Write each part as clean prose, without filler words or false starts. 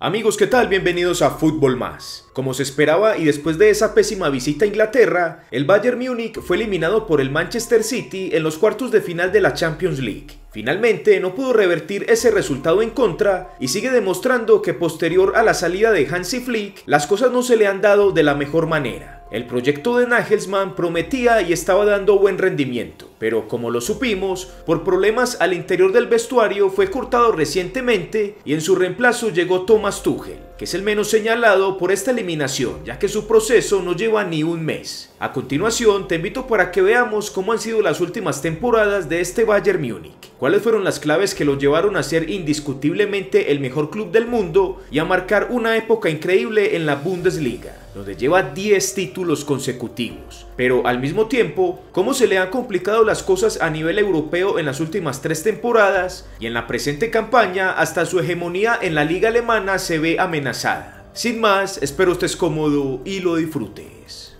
Amigos, ¿qué tal? Bienvenidos a Fútbol Más. Como se esperaba y después de esa pésima visita a Inglaterra, el Bayern Múnich fue eliminado por el Manchester City en los cuartos de final de la Champions League. Finalmente no pudo revertir ese resultado en contra y sigue demostrando que posterior a la salida de Hansi Flick, las cosas no se le han dado de la mejor manera. El proyecto de Nagelsmann prometía y estaba dando buen rendimiento, pero como lo supimos, por problemas al interior del vestuario fue cortado recientemente y en su reemplazo llegó Thomas Tuchel, que es el menos señalado por esta eliminación, ya que su proceso no lleva ni un mes. A continuación, te invito para que veamos cómo han sido las últimas temporadas de este Bayern Múnich, cuáles fueron las claves que lo llevaron a ser indiscutiblemente el mejor club del mundo y a marcar una época increíble en la Bundesliga, donde lleva 10 títulos consecutivos. Pero al mismo tiempo, cómo se le han complicado las cosas a nivel europeo en las últimas 3 temporadas y en la presente campaña hasta su hegemonía en la liga alemana se ve amenazada. Sin más, espero estés cómodo y lo disfrutes.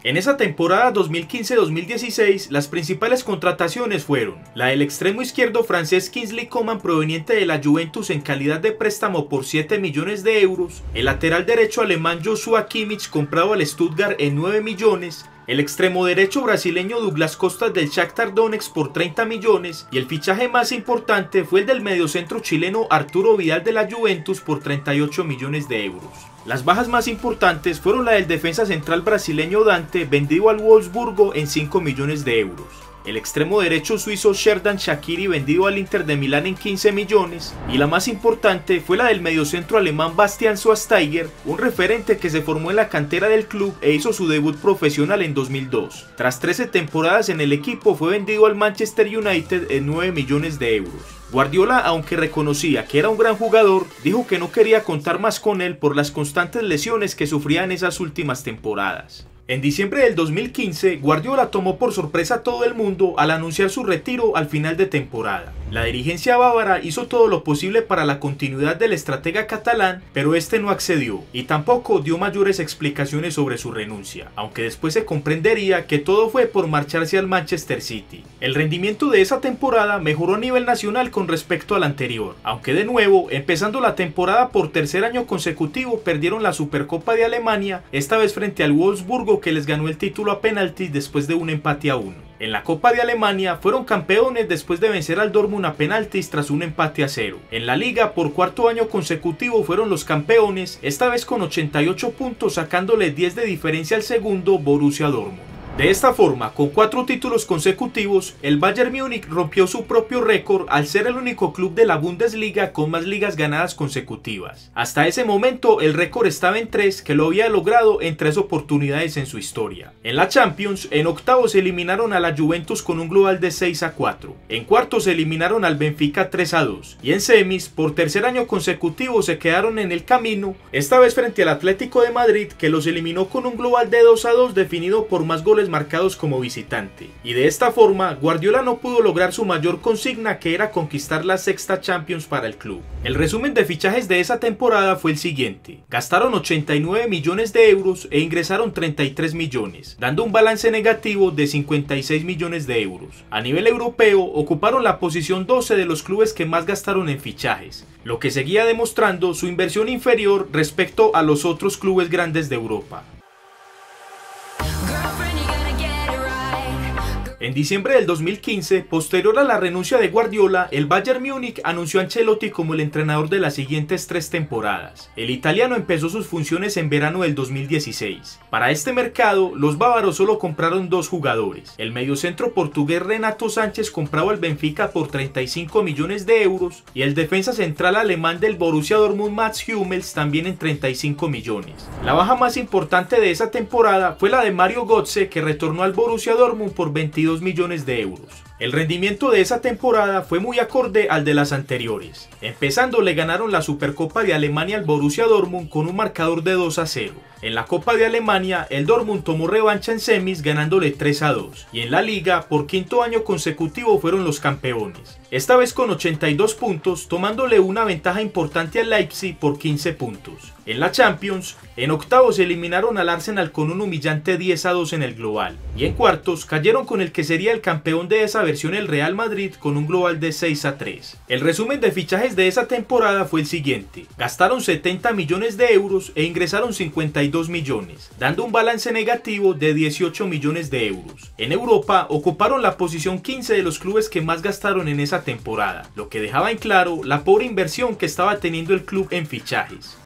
En esa temporada 2015-2016, las principales contrataciones fueron la del extremo izquierdo francés Kingsley Coman proveniente de la Juventus en calidad de préstamo por 7 millones de euros, el lateral derecho alemán Joshua Kimmich comprado al Stuttgart en 9 millones, el extremo derecho brasileño Douglas Costa del Shakhtar Donetsk por 30 millones y el fichaje más importante fue el del mediocentro chileno Arturo Vidal de la Juventus por 38 millones de euros. Las bajas más importantes fueron la del defensa central brasileño Dante, vendido al Wolfsburgo en 5 millones de euros. El extremo derecho suizo Xherdan Shaqiri, vendido al Inter de Milán en 15 millones, y la más importante fue la del mediocentro alemán Bastian Schweinsteiger, un referente que se formó en la cantera del club e hizo su debut profesional en 2002. Tras 13 temporadas en el equipo fue vendido al Manchester United en 9 millones de euros. Guardiola, aunque reconocía que era un gran jugador, dijo que no quería contar más con él por las constantes lesiones que sufría en esas últimas temporadas. En diciembre del 2015, Guardiola tomó por sorpresa a todo el mundo al anunciar su retiro al final de temporada. La dirigencia bávara hizo todo lo posible para la continuidad del estratega catalán, pero este no accedió y tampoco dio mayores explicaciones sobre su renuncia, aunque después se comprendería que todo fue por marcharse al Manchester City. El rendimiento de esa temporada mejoró a nivel nacional con respecto al anterior, aunque de nuevo, empezando la temporada por tercer año consecutivo, perdieron la Supercopa de Alemania, esta vez frente al Wolfsburgo, que les ganó el título a penaltis después de un empate a 1. En la Copa de Alemania fueron campeones después de vencer al Dortmund a penaltis tras un empate a 0. En la liga por cuarto año consecutivo fueron los campeones, esta vez con 88 puntos sacándole 10 de diferencia al segundo Borussia Dortmund. De esta forma, con 4 títulos consecutivos, el Bayern Múnich rompió su propio récord al ser el único club de la Bundesliga con más ligas ganadas consecutivas. Hasta ese momento, el récord estaba en 3, que lo había logrado en 3 oportunidades en su historia. En la Champions, en octavos eliminaron a la Juventus con un global de 6-4. En cuartos eliminaron al Benfica 3-2. Y en semis, por tercer año consecutivo se quedaron en el camino, esta vez frente al Atlético de Madrid, que los eliminó con un global de 2-2 definido por más goles marcados como visitante. Y de esta forma, Guardiola no pudo lograr su mayor consigna, que era conquistar la sexta Champions para el club. El resumen de fichajes de esa temporada fue el siguiente: gastaron 89 millones de euros e ingresaron 33 millones, dando un balance negativo de 56 millones de euros. A nivel europeo, ocuparon la posición 12 de los clubes que más gastaron en fichajes, lo que seguía demostrando su inversión inferior respecto a los otros clubes grandes de Europa. En diciembre del 2015, posterior a la renuncia de Guardiola, el Bayern Múnich anunció a Ancelotti como el entrenador de las siguientes 3 temporadas. El italiano empezó sus funciones en verano del 2016. Para este mercado, los bávaros solo compraron 2 jugadores. El mediocentro portugués Renato Sánchez, comprado al Benfica por 35 millones de euros, y el defensa central alemán del Borussia Dortmund Mats Hummels, también en 35 millones. La baja más importante de esa temporada fue la de Mario Götze, que retornó al Borussia Dortmund por 22 millones de euros. El rendimiento de esa temporada fue muy acorde al de las anteriores. Empezando, le ganaron la Supercopa de Alemania al Borussia Dortmund con un marcador de 2-0. En la Copa de Alemania, el Dortmund tomó revancha en semis ganándole 3-2. Y en la Liga, por quinto año consecutivo fueron los campeones. esta vez con 82 puntos, tomándole una ventaja importante al Leipzig por 15 puntos. En la Champions, en octavos eliminaron al Arsenal con un humillante 10-2 en el global, y en cuartos cayeron con el que sería el campeón de esa versión, el Real Madrid, con un global de 6-3. El resumen de fichajes de esa temporada fue el siguiente: gastaron 70 millones de euros e ingresaron 52 millones, dando un balance negativo de 18 millones de euros. En Europa ocuparon la posición 15 de los clubes que más gastaron en esa temporada, lo que dejaba en claro la pobre inversión que estaba teniendo el club en fichajes.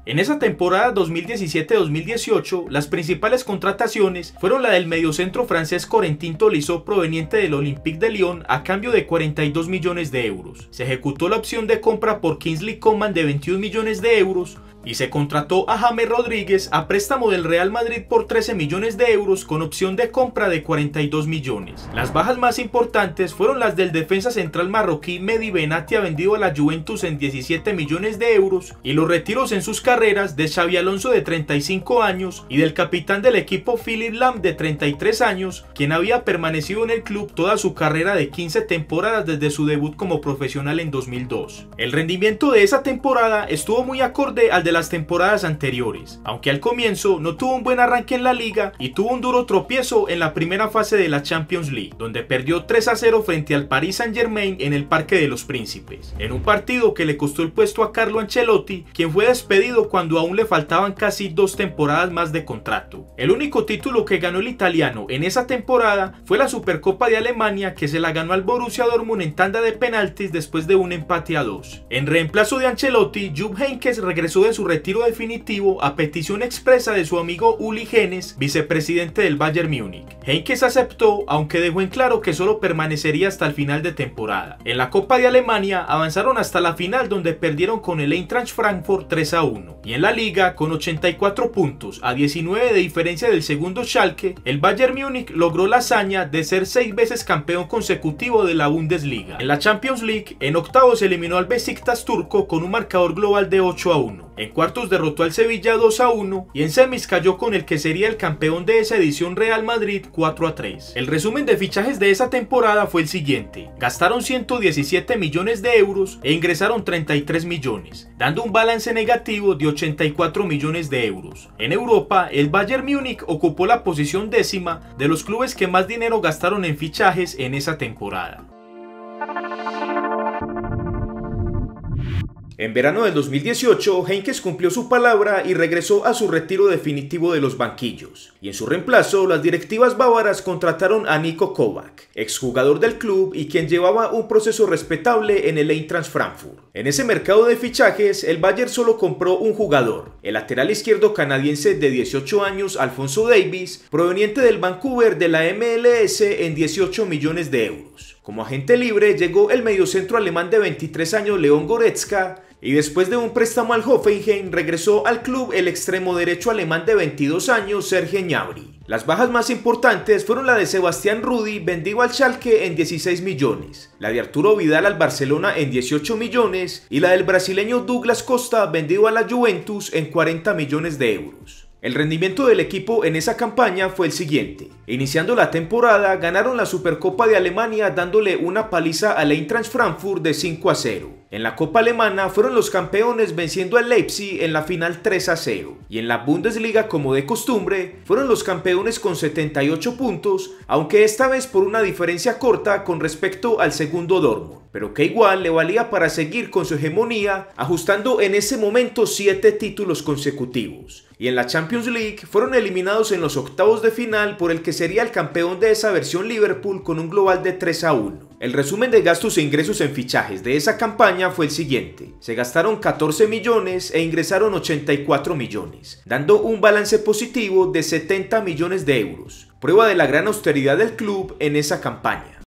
En esa temporada 2017-2018, las principales contrataciones fueron la del mediocentro francés Corentin Tolisso, proveniente del Olympique de Lyon, a cambio de 42 millones de euros. Se ejecutó la opción de compra por Kingsley Coman de 21 millones de euros, y se contrató a James Rodríguez a préstamo del Real Madrid por 13 millones de euros con opción de compra de 42 millones. Las bajas más importantes fueron las del defensa central marroquí Mehdi Benatia, vendido a la Juventus en 17 millones de euros, y los retiros en sus carreras de Xabi Alonso, de 35 años, y del capitán del equipo Philipp Lahm, de 33 años, quien había permanecido en el club toda su carrera de 15 temporadas desde su debut como profesional en 2002. El rendimiento de esa temporada estuvo muy acorde al de las temporadas anteriores, aunque al comienzo no tuvo un buen arranque en la liga y tuvo un duro tropiezo en la primera fase de la Champions League, donde perdió 3-0 frente al Paris Saint-Germain en el Parque de los Príncipes, en un partido que le costó el puesto a Carlo Ancelotti, quien fue despedido cuando aún le faltaban casi 2 temporadas más de contrato. El único título que ganó el italiano en esa temporada fue la Supercopa de Alemania, que se la ganó al Borussia Dortmund en tanda de penaltis después de un empate a 2. En reemplazo de Ancelotti, Jupp Heynckes regresó de su retiro definitivo a petición expresa de su amigo Uli Hoeneß, vicepresidente del Bayern Múnich. Heynckes aceptó, aunque dejó en claro que solo permanecería hasta el final de temporada. En la Copa de Alemania avanzaron hasta la final, donde perdieron con el Eintracht Frankfurt 3-1. Y en la liga, con 84 puntos a 19 de diferencia del segundo Schalke, el Bayern Múnich logró la hazaña de ser 6 veces campeón consecutivo de la Bundesliga. En la Champions League, en octavos eliminó al Besiktas turco con un marcador global de 8-1. En cuartos derrotó al Sevilla 2-1 y en semis cayó con el que sería el campeón de esa edición, Real Madrid, 4-3. El resumen de fichajes de esa temporada fue el siguiente: gastaron 117 millones de euros e ingresaron 33 millones, dando un balance negativo de 84 millones de euros. En Europa, el Bayern Múnich ocupó la posición 10ª de los clubes que más dinero gastaron en fichajes en esa temporada. En verano del 2018, Heynckes cumplió su palabra y regresó a su retiro definitivo de los banquillos. Y en su reemplazo, las directivas bávaras contrataron a Niko Kovac, exjugador del club y quien llevaba un proceso respetable en el Eintracht Frankfurt. En ese mercado de fichajes, el Bayern solo compró un jugador, el lateral izquierdo canadiense de 18 años, Alphonso Davies, proveniente del Vancouver de la MLS, en 18 millones de euros. Como agente libre llegó el mediocentro alemán de 23 años Leon Goretzka, y después de un préstamo al Hoffenheim regresó al club el extremo derecho alemán de 22 años Serge Gnabry. Las bajas más importantes fueron la de Sebastián Rudi, vendido al Schalke en 16 millones, la de Arturo Vidal al Barcelona en 18 millones y la del brasileño Douglas Costa, vendido a la Juventus en 40 millones de euros. El rendimiento del equipo en esa campaña fue el siguiente: iniciando la temporada ganaron la Supercopa de Alemania dándole una paliza al Eintracht Frankfurt de 5-0. En la Copa Alemana fueron los campeones venciendo al Leipzig en la final 3-0. Y en la Bundesliga, como de costumbre, fueron los campeones con 78 puntos, aunque esta vez por una diferencia corta con respecto al segundo Dortmund, pero que igual le valía para seguir con su hegemonía, ajustando en ese momento 7 títulos consecutivos. Y en la Champions League fueron eliminados en los octavos de final por el que sería el campeón de esa versión, Liverpool, con un global de 3-1. El resumen de gastos e ingresos en fichajes de esa campaña fue el siguiente: se gastaron 14 millones e ingresaron 84 millones, dando un balance positivo de 70 millones de euros, prueba de la gran austeridad del club en esa campaña.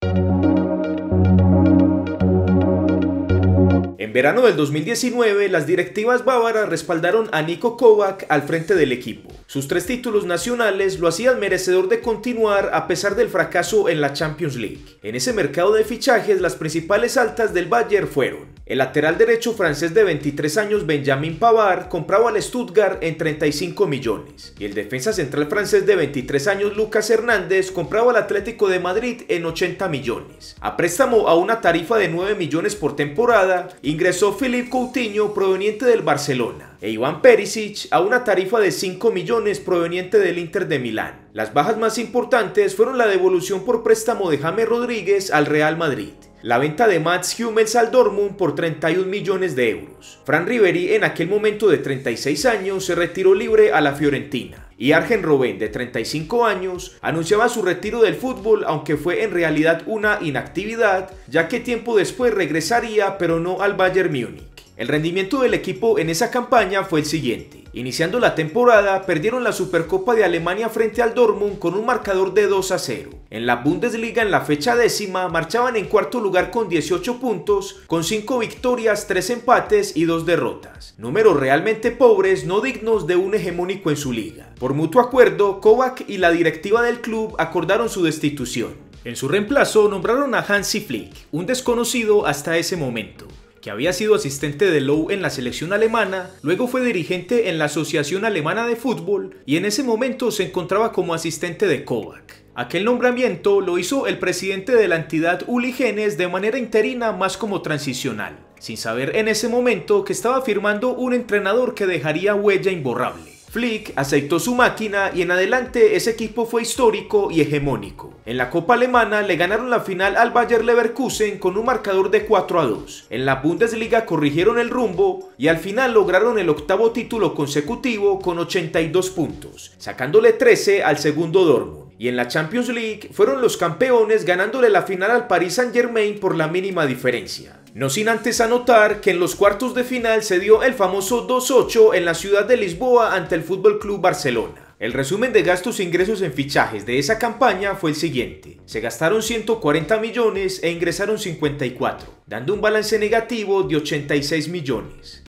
En verano del 2019, las directivas bávaras respaldaron a Niko Kovac al frente del equipo. Sus 3 títulos nacionales lo hacían merecedor de continuar a pesar del fracaso en la Champions League. En ese mercado de fichajes, las principales altas del Bayern fueron El lateral derecho francés de 23 años Benjamin Pavard compraba al Stuttgart en 35 millones y el defensa central francés de 23 años Lucas Hernández compraba al Atlético de Madrid en 80 millones. A préstamo a una tarifa de 9 millones por temporada ingresó Philippe Coutinho proveniente del Barcelona e Iván Perisic a una tarifa de 5 millones proveniente del Inter de Milán. Las bajas más importantes fueron la devolución por préstamo de James Rodríguez al Real Madrid, la venta de Mats Hummels al Dortmund por 31 millones de euros. Fran Ribéry, en aquel momento de 36 años, se retiró libre a la Fiorentina. Y Arjen Robben, de 35 años, anunciaba su retiro del fútbol, aunque fue en realidad una inactividad, ya que tiempo después regresaría, pero no al Bayern Múnich. El rendimiento del equipo en esa campaña fue el siguiente. Iniciando la temporada, perdieron la Supercopa de Alemania frente al Dortmund con un marcador de 2-0. En la Bundesliga, en la fecha 10ª, marchaban en cuarto lugar con 18 puntos, con 5 victorias, 3 empates y 2 derrotas. Números realmente pobres, no dignos de un hegemónico en su liga. Por mutuo acuerdo, Kovac y la directiva del club acordaron su destitución. En su reemplazo nombraron a Hansi Flick, un desconocido hasta ese momento, que había sido asistente de Löw en la selección alemana, luego fue dirigente en la Asociación Alemana de Fútbol y en ese momento se encontraba como asistente de Kovac. Aquel nombramiento lo hizo el presidente de la entidad Uli Hoeneß de manera interina, más como transicional, sin saber en ese momento que estaba firmando un entrenador que dejaría huella imborrable. Flick aceptó su máquina y en adelante ese equipo fue histórico y hegemónico. En la Copa Alemana le ganaron la final al Bayer Leverkusen con un marcador de 4-2. En la Bundesliga corrigieron el rumbo y al final lograron el 8º título consecutivo con 82 puntos, sacándole 13 al segundo Dortmund. Y en la Champions League fueron los campeones ganándole la final al Paris Saint-Germain por la mínima diferencia. No sin antes anotar que en los cuartos de final se dio el famoso 2-8 en la ciudad de Lisboa ante el FC Barcelona. El resumen de gastos e ingresos en fichajes de esa campaña fue el siguiente. Se gastaron 140 millones e ingresaron 54, dando un balance negativo de 86 millones.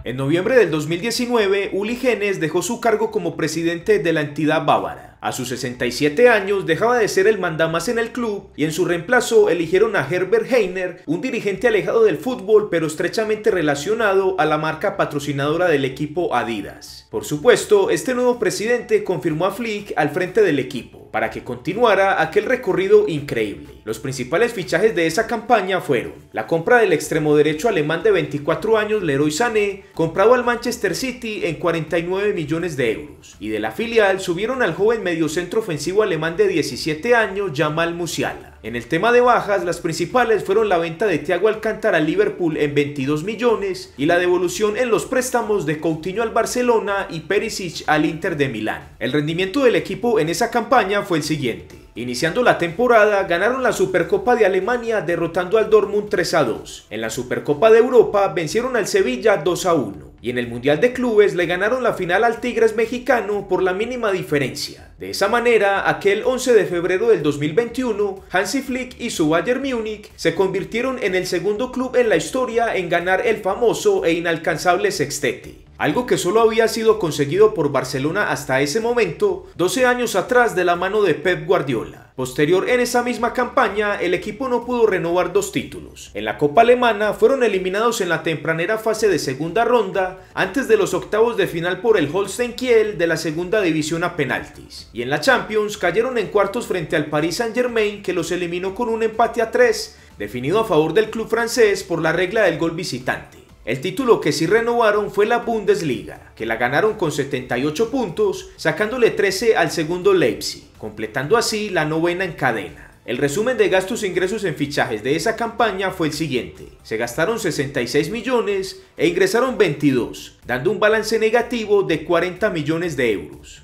En noviembre del 2019, Uli Hoeneß dejó su cargo como presidente de la entidad bávara. A sus 67 años dejaba de ser el mandamás en el club y en su reemplazo eligieron a Herbert Hainer, un dirigente alejado del fútbol pero estrechamente relacionado a la marca patrocinadora del equipo Adidas. Por supuesto, este nuevo presidente confirmó a Flick al frente del equipo para que continuara aquel recorrido increíble. Los principales fichajes de esa campaña fueron la compra del extremo derecho alemán de 24 años Leroy Sané, comprado al Manchester City en 49 millones de euros, y de la filial subieron al joven mediocentro ofensivo alemán de 17 años Jamal Musiala. En el tema de bajas, las principales fueron la venta de Thiago Alcántara al Liverpool en 22 millones y la devolución en los préstamos de Coutinho al Barcelona y Perisic al Inter de Milán. El rendimiento del equipo en esa campaña fue el siguiente. Iniciando la temporada, ganaron la Supercopa de Alemania derrotando al Dortmund 3-2. En la Supercopa de Europa vencieron al Sevilla 2-1. Y en el Mundial de Clubes le ganaron la final al Tigres mexicano por la mínima diferencia. De esa manera, aquel 11 de febrero del 2021, Hansi Flick y su Bayern Múnich se convirtieron en el segundo club en la historia en ganar el famoso e inalcanzable sextete. Algo que solo había sido conseguido por Barcelona hasta ese momento, 12 años atrás de la mano de Pep Guardiola. Posterior en esa misma campaña, el equipo no pudo renovar 2 títulos. En la Copa Alemana fueron eliminados en la tempranera fase de segunda ronda, antes de los octavos de final por el Holstein Kiel de la segunda división a penaltis. Y en la Champions cayeron en cuartos frente al Paris Saint-Germain, que los eliminó con un empate a 3, definido a favor del club francés por la regla del gol visitante. El título que sí renovaron fue la Bundesliga, que la ganaron con 78 puntos, sacándole 13 al segundo Leipzig, completando así la 9ª en cadena. El resumen de gastos e ingresos en fichajes de esa campaña fue el siguiente. Se gastaron 66 millones e ingresaron 22, dando un balance negativo de 40 millones de euros.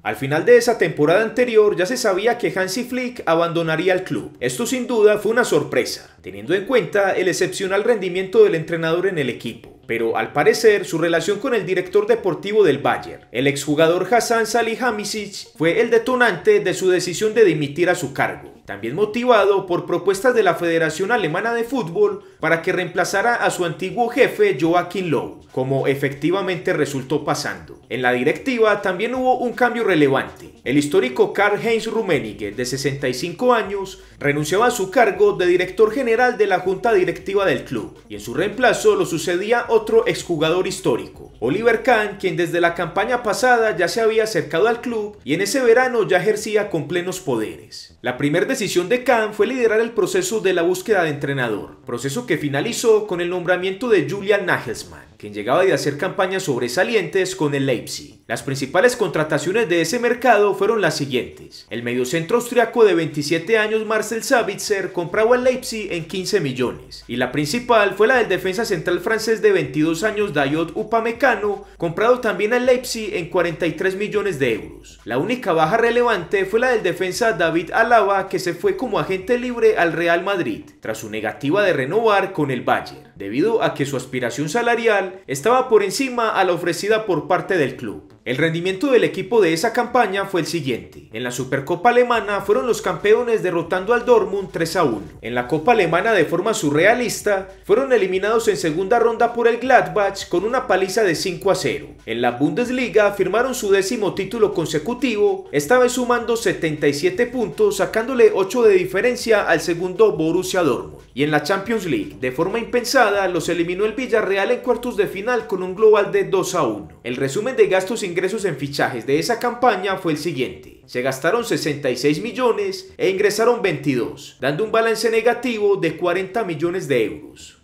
Al final de esa temporada anterior ya se sabía que Hansi Flick abandonaría el club. Esto sin duda fue una sorpresa, teniendo en cuenta el excepcional rendimiento del entrenador en el equipo. Pero al parecer su relación con el director deportivo del Bayern, el exjugador Hasan Salihamidzic, fue el detonante de su decisión de dimitir a su cargo, también motivado por propuestas de la Federación Alemana de Fútbol para que reemplazara a su antiguo jefe Joachim Löw, como efectivamente resultó pasando. En la directiva también hubo un cambio relevante. El histórico Karl-Heinz Rummenigge, de 65 años, renunciaba a su cargo de director general de la junta directiva del club, y en su reemplazo lo sucedía otro exjugador histórico, Oliver Kahn, quien desde la campaña pasada ya se había acercado al club y en ese verano ya ejercía con plenos poderes. La primera decisión de Kahn fue liderar el proceso de la búsqueda de entrenador, proceso que finalizó con el nombramiento de Julian Nagelsmann, quien llegaba de hacer campañas sobresalientes con el Leipzig. Las principales contrataciones de ese mercado fueron las siguientes. El mediocentro austriaco de 27 años Marcel Sabitzer compraba al Leipzig en 15 millones, y la principal fue la del defensa central francés de 22 años Dayot Upamecano, comprado también al Leipzig en 43 millones de euros. La única baja relevante fue la del defensa David Alaba, que se fue como agente libre al Real Madrid, tras su negativa de renovar con el Bayern, debido a que su aspiración salarial estaba por encima a la ofrecida por parte del club. El rendimiento del equipo de esa campaña fue el siguiente. En la Supercopa Alemana fueron los campeones derrotando al Dortmund 3-1. En la Copa Alemana, de forma surrealista, fueron eliminados en segunda ronda por el Gladbach con una paliza de 5-0. En la Bundesliga firmaron su 10º título consecutivo, esta vez sumando 77 puntos, sacándole 8 de diferencia al segundo Borussia Dortmund. Y en la Champions League, de forma impensada, los eliminó el Villarreal en cuartos de final con un global de 2-1. El resumen de gastos e ingresos en fichajes de esa campaña fue el siguiente. Se gastaron 66 millones e ingresaron 22, dando un balance negativo de 40 millones de euros.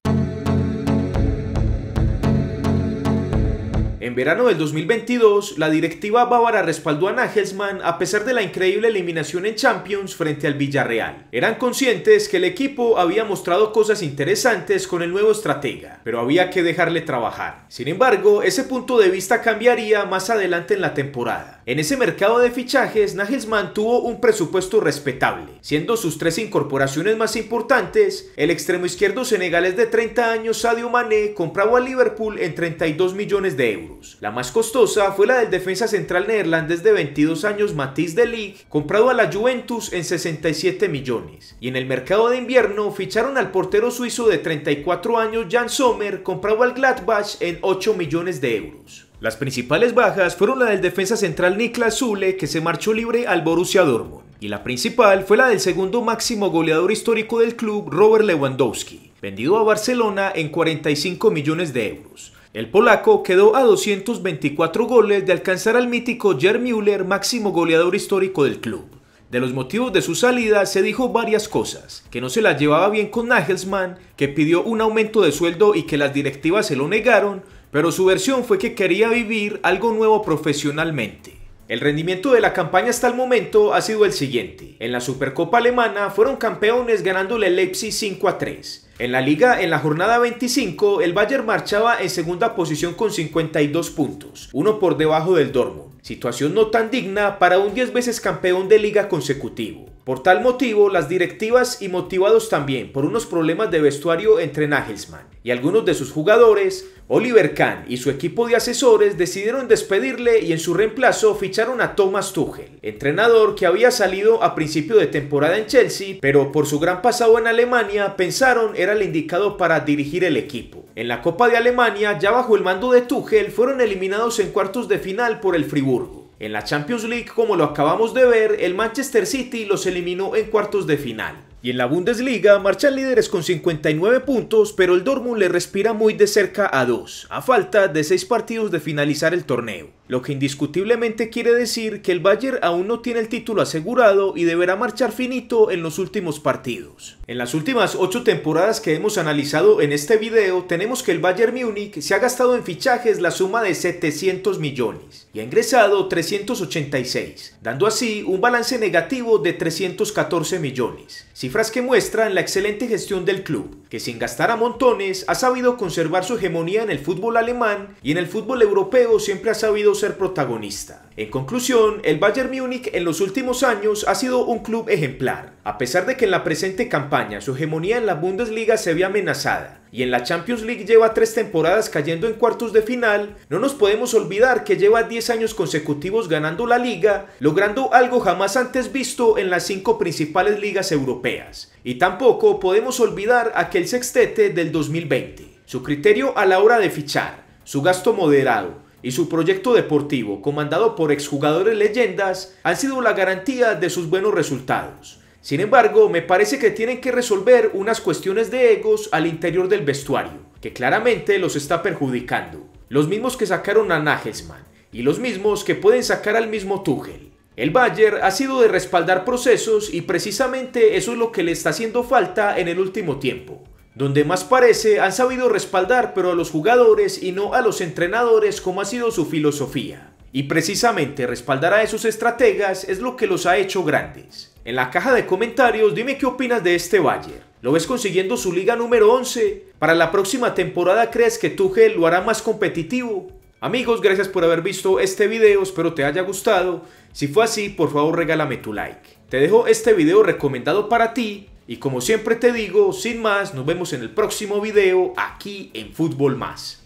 En verano del 2022, la directiva bávara respaldó a Nagelsmann a pesar de la increíble eliminación en Champions frente al Villarreal. Eran conscientes que el equipo había mostrado cosas interesantes con el nuevo estratega, pero había que dejarle trabajar. Sin embargo, ese punto de vista cambiaría más adelante en la temporada. En ese mercado de fichajes, Nagelsmann tuvo un presupuesto respetable, siendo sus 3 incorporaciones más importantes el extremo izquierdo senegalés de 30 años Sadio Mané, comprado al Liverpool en 32 millones de euros. La más costosa fue la del defensa central neerlandés de 22 años Matthijs de Ligt, comprado a la Juventus en 67 millones. Y en el mercado de invierno ficharon al portero suizo de 34 años Jan Sommer, comprado al Gladbach en 8 millones de euros. Las principales bajas fueron la del defensa central Niklas Süle, que se marchó libre al Borussia Dortmund, y la principal fue la del segundo máximo goleador histórico del club, Robert Lewandowski, vendido a Barcelona en 45 millones de euros. El polaco quedó a 224 goles de alcanzar al mítico Gerd Müller, máximo goleador histórico del club. De los motivos de su salida se dijo varias cosas, que no se la llevaba bien con Nagelsmann, que pidió un aumento de sueldo y que las directivas se lo negaron, pero su versión fue que quería vivir algo nuevo profesionalmente. El rendimiento de la campaña hasta el momento ha sido el siguiente. En la Supercopa Alemana fueron campeones ganándole el Leipzig 5-3. En la Liga, en la jornada 25, el Bayern marchaba en segunda posición con 52 puntos, uno por debajo del Dortmund. Situación no tan digna para un 10 veces campeón de liga consecutivo. Por tal motivo, las directivas y motivados también por unos problemas de vestuario entre Nagelsmann y algunos de sus jugadores, Oliver Kahn y su equipo de asesores decidieron despedirle y en su reemplazo ficharon a Thomas Tuchel, entrenador que había salido a principio de temporada en Chelsea, pero por su gran pasado en Alemania pensaron era el indicado para dirigir el equipo. En la Copa de Alemania, ya bajo el mando de Tuchel, fueron eliminados en cuartos de final por el Friburgo. En la Champions League, como lo acabamos de ver, el Manchester City los eliminó en cuartos de final. Y en la Bundesliga marchan líderes con 59 puntos, pero el Dortmund le respira muy de cerca a 2, a falta de 6 partidos de finalizar el torneo. Lo que indiscutiblemente quiere decir que el Bayern aún no tiene el título asegurado y deberá marchar finito en los últimos partidos. En las últimas 8 temporadas que hemos analizado en este video, tenemos que el Bayern Múnich se ha gastado en fichajes la suma de 700 millones y ha ingresado 386, dando así un balance negativo de 314 millones. Cifras que muestran la excelente gestión del club, que sin gastar a montones ha sabido conservar su hegemonía en el fútbol alemán y en el fútbol europeo siempre ha sabido ser protagonista. En conclusión, el Bayern Múnich en los últimos años ha sido un club ejemplar, a pesar de que en la presente campaña su hegemonía en la Bundesliga se ve amenazada y en la Champions League lleva 3 temporadas cayendo en cuartos de final. No nos podemos olvidar que lleva 10 años consecutivos ganando la liga, logrando algo jamás antes visto en las 5 principales ligas europeas. Y tampoco podemos olvidar aquel sextete del 2020. Su criterio a la hora de fichar, su gasto moderado y su proyecto deportivo, comandado por exjugadores leyendas, han sido la garantía de sus buenos resultados. Sin embargo, me parece que tienen que resolver unas cuestiones de egos al interior del vestuario, que claramente los está perjudicando. Los mismos que sacaron a Nagelsmann y los mismos que pueden sacar al mismo Tuchel. El Bayern ha sido de respaldar procesos y precisamente eso es lo que le está haciendo falta en el último tiempo. Donde más parece han sabido respaldar pero a los jugadores y no a los entrenadores como ha sido su filosofía. Y precisamente respaldar a esos estrategas es lo que los ha hecho grandes. En la caja de comentarios dime qué opinas de este Bayern. ¿Lo ves consiguiendo su liga número 11? ¿Para la próxima temporada crees que Tuchel lo hará más competitivo? Amigos, gracias por haber visto este video, espero te haya gustado. Si fue así, por favor regálame tu like. Te dejo este video recomendado para ti y como siempre te digo, sin más, nos vemos en el próximo video aquí en Fútbol Más.